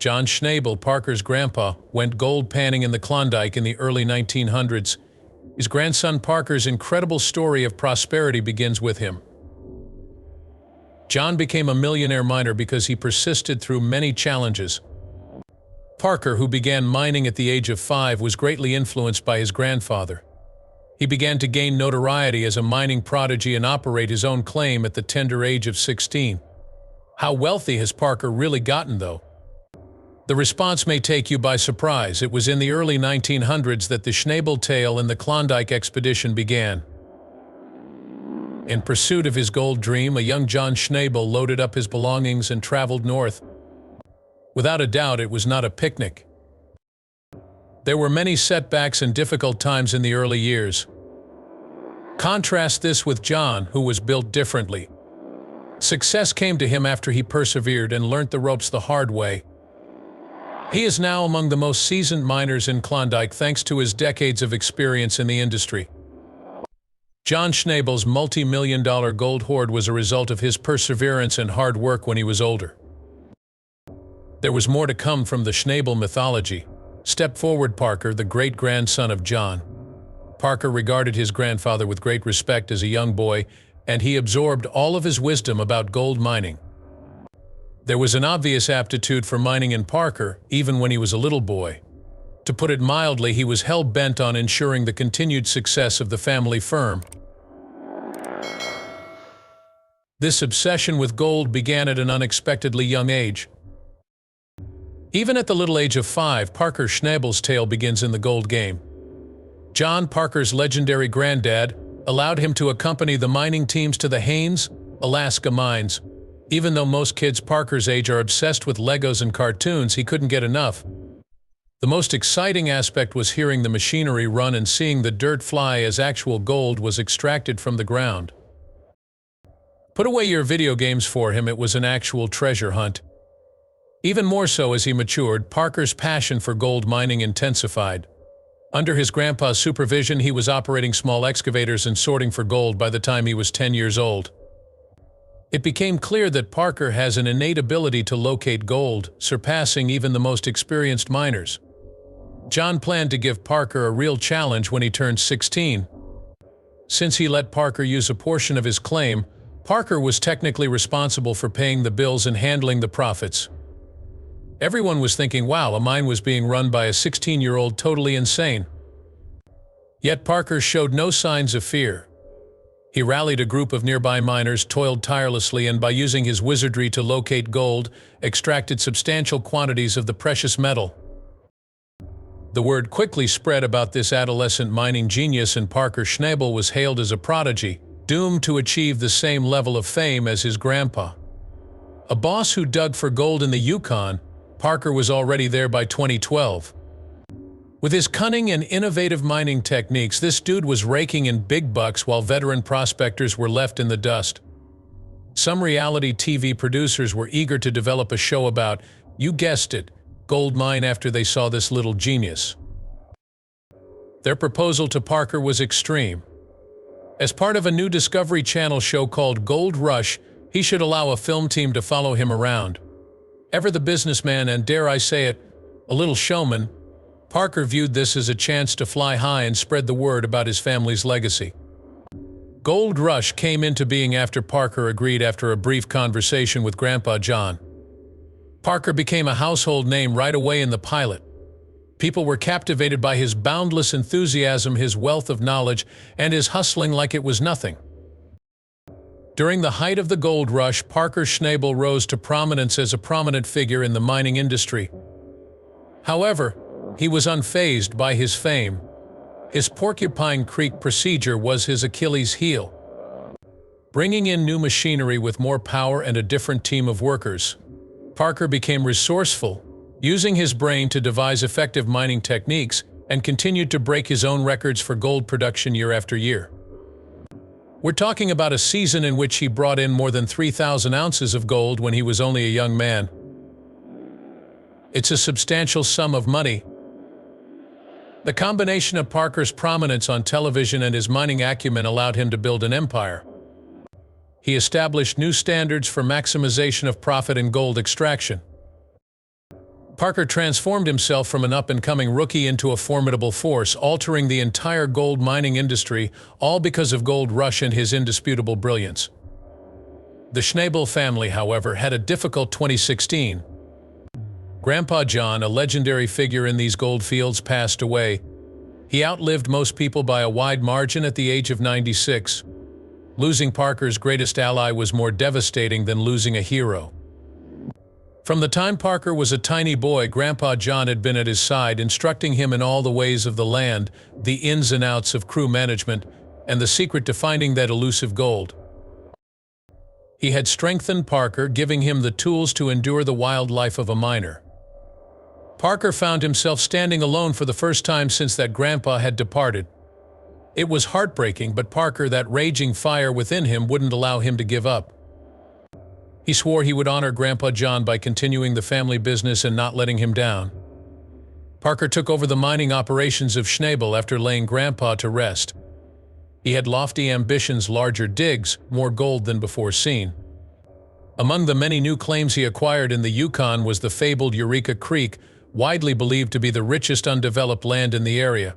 John Schnabel, Parker's grandpa, went gold panning in the Klondike in the early 1900s. His grandson Parker's incredible story of prosperity begins with him. John became a millionaire miner because he persisted through many challenges. Parker, who began mining at the age of 5, was greatly influenced by his grandfather. He began to gain notoriety as a mining prodigy and operate his own claim at the tender age of 16. How wealthy has Parker really gotten, though? The response may take you by surprise. It was in the early 1900s that the Schnabel tale and the Klondike expedition began. In pursuit of his gold dream, a young John Schnabel loaded up his belongings and traveled north. Without a doubt, it was not a picnic. There were many setbacks and difficult times in the early years. Contrast this with John, who was built differently. Success came to him after he persevered and learnt the ropes the hard way. He is now among the most seasoned miners in Klondike thanks to his decades of experience in the industry. John Schnabel's multi-million-dollar gold hoard was a result of his perseverance and hard work when he was older. There was more to come from the Schnabel mythology. Step forward, Parker, the great-grandson of John. Parker regarded his grandfather with great respect as a young boy, and he absorbed all of his wisdom about gold mining. There was an obvious aptitude for mining in Parker, even when he was a little boy. To put it mildly, he was hell-bent on ensuring the continued success of the family firm. This obsession with gold began at an unexpectedly young age. Even at the little age of 5, Parker Schnabel's tale begins in the gold game. John, Parker's legendary granddad, allowed him to accompany the mining teams to the Haines, Alaska mines. Even though most kids Parker's age are obsessed with Legos and cartoons, he couldn't get enough. The most exciting aspect was hearing the machinery run and seeing the dirt fly as actual gold was extracted from the ground. Put away your video games for him, it was an actual treasure hunt. Even more so as he matured, Parker's passion for gold mining intensified. Under his grandpa's supervision, he was operating small excavators and sorting for gold by the time he was 10 years old. It became clear that Parker has an innate ability to locate gold, surpassing even the most experienced miners. John planned to give Parker a real challenge when he turned 16. Since he let Parker use a portion of his claim, Parker was technically responsible for paying the bills and handling the profits. Everyone was thinking, wow, a mine was being run by a 16-year-old totally insane. Yet Parker showed no signs of fear. He rallied a group of nearby miners, toiled tirelessly, and by using his wizardry to locate gold, extracted substantial quantities of the precious metal. The word quickly spread about this adolescent mining genius, and Parker Schnabel was hailed as a prodigy, doomed to achieve the same level of fame as his grandpa. A boss who dug for gold in the Yukon, Parker was already there by 2012. With his cunning and innovative mining techniques, this dude was raking in big bucks while veteran prospectors were left in the dust. Some reality TV producers were eager to develop a show about, you guessed it, gold mine after they saw this little genius. Their proposal to Parker was extreme. As part of a new Discovery Channel show called Gold Rush, he should allow a film team to follow him around. Ever the businessman and, dare I say it, a little showman, Parker viewed this as a chance to fly high and spread the word about his family's legacy. Gold Rush came into being after Parker agreed after a brief conversation with Grandpa John. Parker became a household name right away in the pilot. People were captivated by his boundless enthusiasm, his wealth of knowledge, and his hustling like it was nothing. During the height of the gold rush, Parker Schnabel rose to prominence as a prominent figure in the mining industry. However, he was unfazed by his fame. His Porcupine Creek procedure was his Achilles heel. Bringing in new machinery with more power and a different team of workers, Parker became resourceful, using his brain to devise effective mining techniques, and continued to break his own records for gold production year after year. We're talking about a season in which he brought in more than 3,000 ounces of gold when he was only a young man. It's a substantial sum of money. The combination of Parker's prominence on television and his mining acumen allowed him to build an empire. He established new standards for maximization of profit in gold extraction. Parker transformed himself from an up-and-coming rookie into a formidable force, altering the entire gold mining industry, all because of Gold Rush and his indisputable brilliance. The Schnabel family, however, had a difficult 2016. Grandpa John, a legendary figure in these gold fields, passed away. He outlived most people by a wide margin at the age of 96. Losing Parker's greatest ally was more devastating than losing a hero. From the time Parker was a tiny boy, Grandpa John had been at his side, instructing him in all the ways of the land, the ins and outs of crew management, and the secret to finding that elusive gold. He had strengthened Parker, giving him the tools to endure the wild life of a miner. Parker found himself standing alone for the first time since that grandpa had departed. It was heartbreaking, but Parker, that raging fire within him, wouldn't allow him to give up. He swore he would honor Grandpa John by continuing the family business and not letting him down. Parker took over the mining operations of Schnabel after laying Grandpa to rest. He had lofty ambitions, larger digs, more gold than before seen. Among the many new claims he acquired in the Yukon was the fabled Eureka Creek, widely believed to be the richest undeveloped land in the area.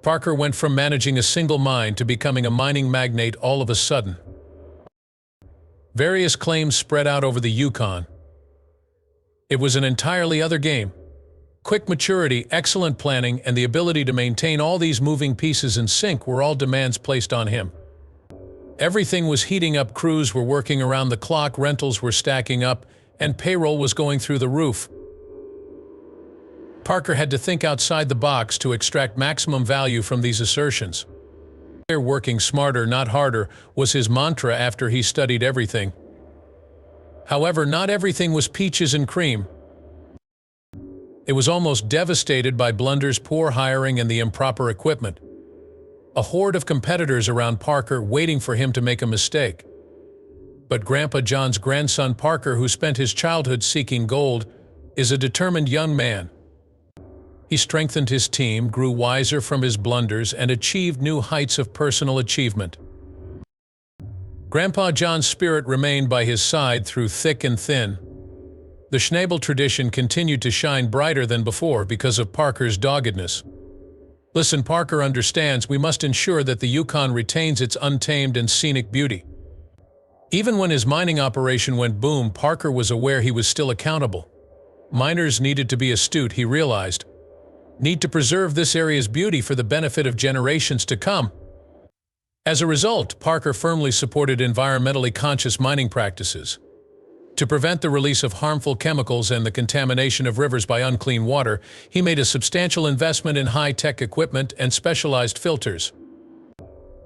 Parker went from managing a single mine to becoming a mining magnate all of a sudden. Various claims spread out over the Yukon. It was an entirely other game. Quick maturity, excellent planning, and the ability to maintain all these moving pieces in sync were all demands placed on him. Everything was heating up, crews were working around the clock, rentals were stacking up, and payroll was going through the roof. Parker had to think outside the box to extract maximum value from these assertions. Working smarter, not harder, was his mantra after he studied everything. However, not everything was peaches and cream. It was almost devastated by blunders, poor hiring, and the improper equipment. A horde of competitors around Parker waiting for him to make a mistake. But Grandpa John's grandson Parker, who spent his childhood seeking gold, is a determined young man. He strengthened his team, grew wiser from his blunders, and achieved new heights of personal achievement. Grandpa John's spirit remained by his side through thick and thin. The Schnabel tradition continued to shine brighter than before because of Parker's doggedness. Listen, Parker understands we must ensure that the Yukon retains its untamed and scenic beauty. Even when his mining operation went boom, Parker was aware he was still accountable. Miners needed to be astute, he realized. Need to preserve this area's beauty for the benefit of generations to come. As a result, Parker firmly supported environmentally conscious mining practices. To prevent the release of harmful chemicals and the contamination of rivers by unclean water, he made a substantial investment in high-tech equipment and specialized filters.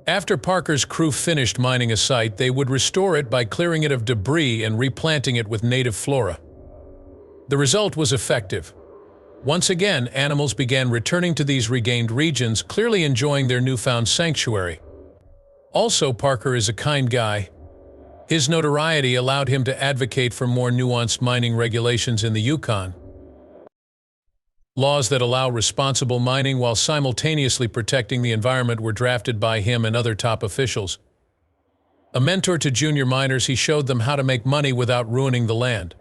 After Parker's crew finished mining a site, they would restore it by clearing it of debris and replanting it with native flora. The result was effective. Once again, animals began returning to these regained regions, clearly enjoying their newfound sanctuary. Also, Parker is a kind guy. His notoriety allowed him to advocate for more nuanced mining regulations in the Yukon. Laws that allow responsible mining while simultaneously protecting the environment were drafted by him and other top officials. A mentor to junior miners, he showed them how to make money without ruining the land.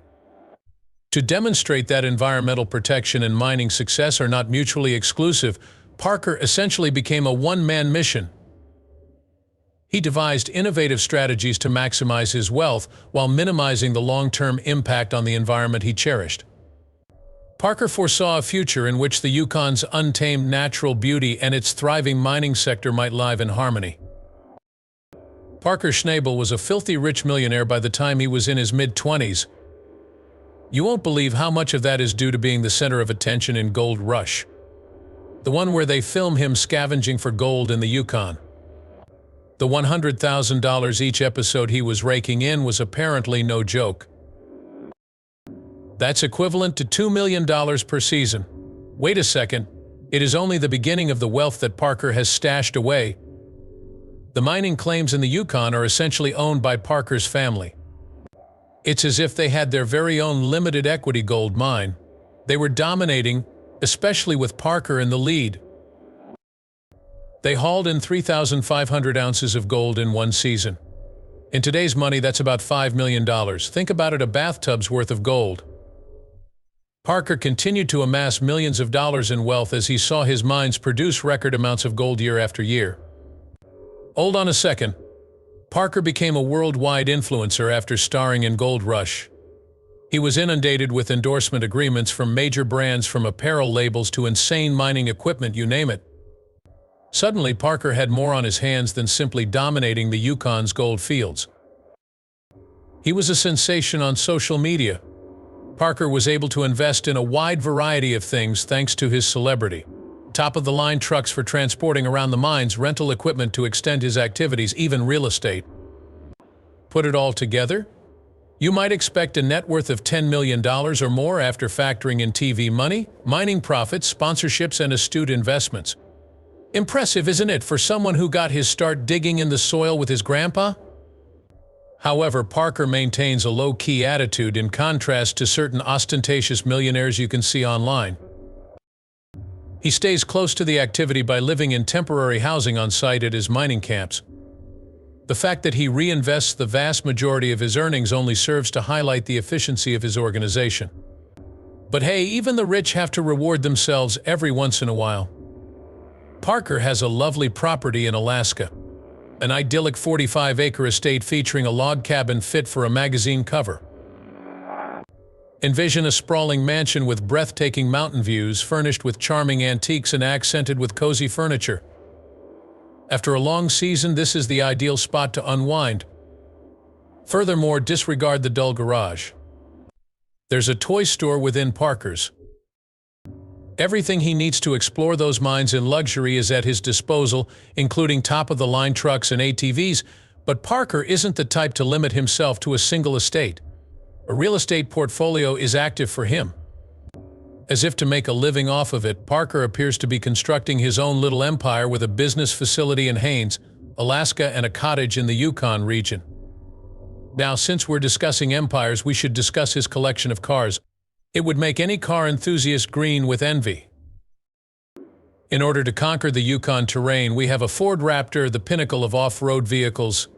To demonstrate that environmental protection and mining success are not mutually exclusive, Parker essentially became a one-man mission. He devised innovative strategies to maximize his wealth while minimizing the long-term impact on the environment he cherished. Parker foresaw a future in which the Yukon's untamed natural beauty and its thriving mining sector might live in harmony. Parker Schnabel was a filthy rich millionaire by the time he was in his mid-20s. You won't believe how much of that is due to being the center of attention in Gold Rush, the one where they film him scavenging for gold in the Yukon. The $100,000 each episode he was raking in was apparently no joke. That's equivalent to $2 million per season. Wait a second, it is only the beginning of the wealth that Parker has stashed away. The mining claims in the Yukon are essentially owned by Parker's family. It's as if they had their very own limited equity gold mine. They were dominating, especially with Parker in the lead. They hauled in 3,500 ounces of gold in one season. In today's money, that's about $5 million. Think about it, a bathtub's worth of gold. Parker continued to amass millions of dollars in wealth as he saw his mines produce record amounts of gold year after year. Hold on a second. Parker became a worldwide influencer after starring in Gold Rush. He was inundated with endorsement agreements from major brands, from apparel labels to insane mining equipment, you name it. Suddenly, Parker had more on his hands than simply dominating the Yukon's gold fields. He was a sensation on social media. Parker was able to invest in a wide variety of things thanks to his celebrity. Top-of-the-line trucks for transporting around the mines, rental equipment to extend his activities, even real estate. Put it all together, you might expect a net worth of $10 million or more after factoring in TV money, mining profits, sponsorships, and astute investments. Impressive, isn't it, for someone who got his start digging in the soil with his grandpa? However, Parker maintains a low-key attitude in contrast to certain ostentatious millionaires you can see online. He stays close to the activity by living in temporary housing on site at his mining camps. The fact that he reinvests the vast majority of his earnings only serves to highlight the efficiency of his organization. But hey, even the rich have to reward themselves every once in a while. Parker has a lovely property in Alaska. An idyllic 45-acre estate featuring a log cabin fit for a magazine cover. Envision a sprawling mansion with breathtaking mountain views, furnished with charming antiques and accented with cozy furniture. After a long season, this is the ideal spot to unwind. Furthermore, disregard the dull garage. There's a toy store within Parker's. Everything he needs to explore those mines in luxury is at his disposal, including top-of-the-line trucks and ATVs, but Parker isn't the type to limit himself to a single estate. A real estate portfolio is active for him. As if to make a living off of it, Parker appears to be constructing his own little empire with a business facility in Haines, Alaska, and a cottage in the Yukon region. Now, since we're discussing empires, we should discuss his collection of cars. It would make any car enthusiast green with envy. In order to conquer the Yukon terrain, we have a Ford Raptor, the pinnacle of off-road vehicles.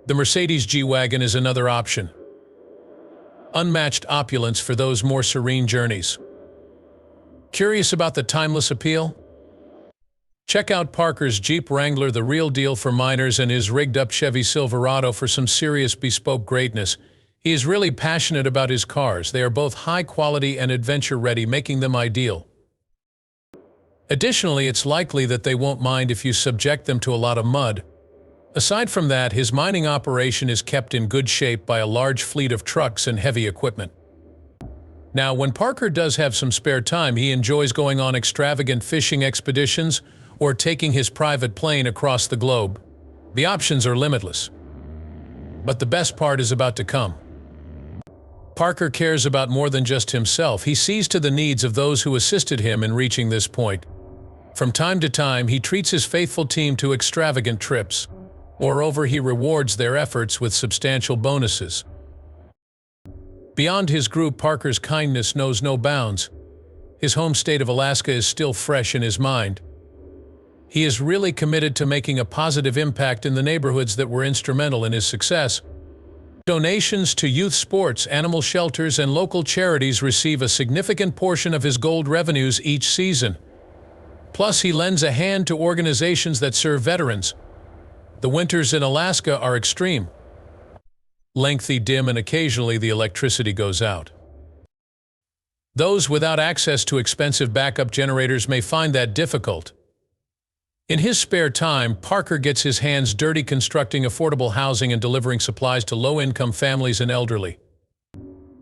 The Mercedes G-Wagon is another option. Unmatched opulence for those more serene journeys. Curious about the timeless appeal? Check out Parker's Jeep Wrangler, the real deal for miners, and his rigged-up Chevy Silverado for some serious bespoke greatness. He is really passionate about his cars. They are both high quality and adventure-ready, making them ideal. Additionally, it's likely that they won't mind if you subject them to a lot of mud. Aside from that, his mining operation is kept in good shape by a large fleet of trucks and heavy equipment. Now, when Parker does have some spare time, he enjoys going on extravagant fishing expeditions or taking his private plane across the globe. The options are limitless. But the best part is about to come. Parker cares about more than just himself. He sees to the needs of those who assisted him in reaching this point. From time to time, he treats his faithful team to extravagant trips. Moreover, he rewards their efforts with substantial bonuses. Beyond his group, Parker's kindness knows no bounds. His home state of Alaska is still fresh in his mind. He is really committed to making a positive impact in the neighborhoods that were instrumental in his success. Donations to youth sports, animal shelters, and local charities receive a significant portion of his gold revenues each season. Plus, he lends a hand to organizations that serve veterans. The winters in Alaska are extreme. Lengthy, dim, and occasionally the electricity goes out. Those without access to expensive backup generators may find that difficult. In his spare time, Parker gets his hands dirty constructing affordable housing and delivering supplies to low-income families and elderly.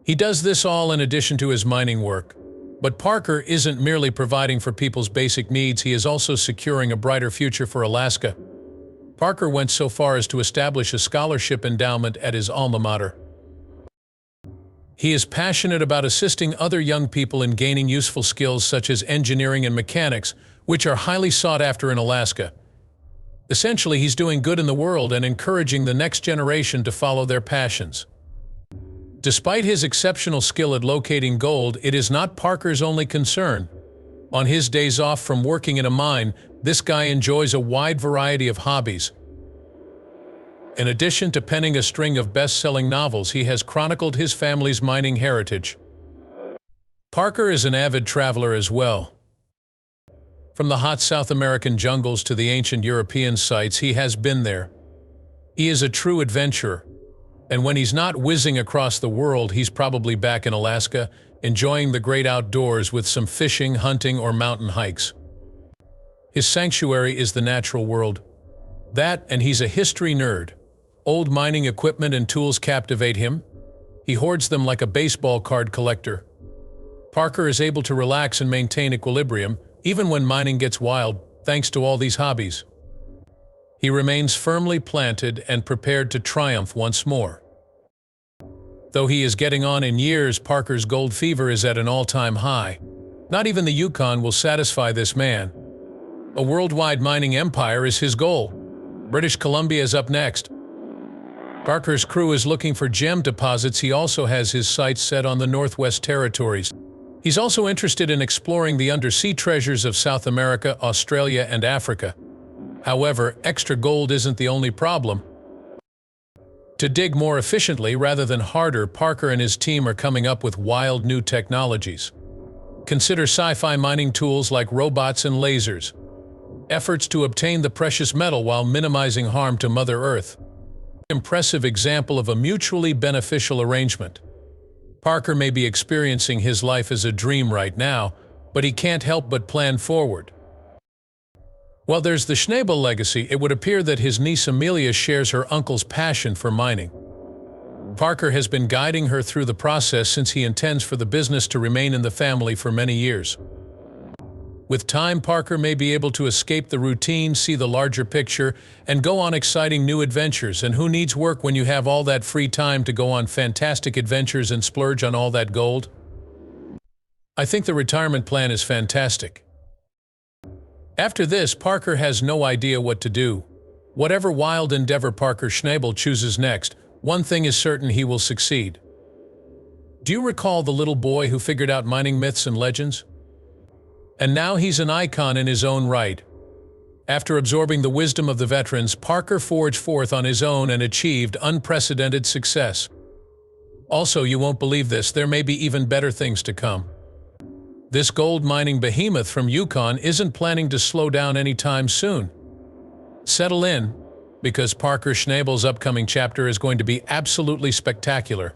He does this all in addition to his mining work. But Parker isn't merely providing for people's basic needs, he is also securing a brighter future for Alaska. Parker went so far as to establish a scholarship endowment at his alma mater. He is passionate about assisting other young people in gaining useful skills such as engineering and mechanics, which are highly sought after in Alaska. Essentially, he's doing good in the world and encouraging the next generation to follow their passions. Despite his exceptional skill at locating gold, it is not Parker's only concern. On his days off from working in a mine, this guy enjoys a wide variety of hobbies. In addition to penning a string of best-selling novels, he has chronicled his family's mining heritage. Parker is an avid traveler as well. From the hot South American jungles to the ancient European sites, he has been there. He is a true adventurer, and when he's not whizzing across the world, he's probably back in Alaska, enjoying the great outdoors with some fishing, hunting, or mountain hikes. His sanctuary is the natural world. That, and he's a history nerd. Old mining equipment and tools captivate him. He hoards them like a baseball card collector. Parker is able to relax and maintain equilibrium, even when mining gets wild, thanks to all these hobbies. He remains firmly planted and prepared to triumph once more. Though he is getting on in years, Parker's gold fever is at an all-time high. Not even the Yukon will satisfy this man. A worldwide mining empire is his goal. British Columbia is up next. Parker's crew is looking for gem deposits. He also has his sights set on the Northwest Territories. He's also interested in exploring the undersea treasures of South America, Australia, and Africa. However, extra gold isn't the only problem. To dig more efficiently rather than harder, Parker and his team are coming up with wild new technologies. Consider sci-fi mining tools like robots and lasers. Efforts to obtain the precious metal while minimizing harm to Mother Earth. Impressive example of a mutually beneficial arrangement. Parker may be experiencing his life as a dream right now, but he can't help but plan forward. While there's the Schnabel legacy, it would appear that his niece Amelia shares her uncle's passion for mining. Parker has been guiding her through the process since he intends for the business to remain in the family for many years. With time, Parker may be able to escape the routine, see the larger picture, and go on exciting new adventures. And who needs work when you have all that free time to go on fantastic adventures and splurge on all that gold? I think the retirement plan is fantastic. After this, Parker has no idea what to do. Whatever wild endeavor Parker Schnabel chooses next, one thing is certain: he will succeed. Do you recall the little boy who figured out mining myths and legends? And now he's an icon in his own right. After absorbing the wisdom of the veterans, Parker forged forth on his own and achieved unprecedented success. Also, you won't believe this, there may be even better things to come. This gold mining behemoth from Yukon isn't planning to slow down anytime soon. Settle in, because Parker Schnabel's upcoming chapter is going to be absolutely spectacular.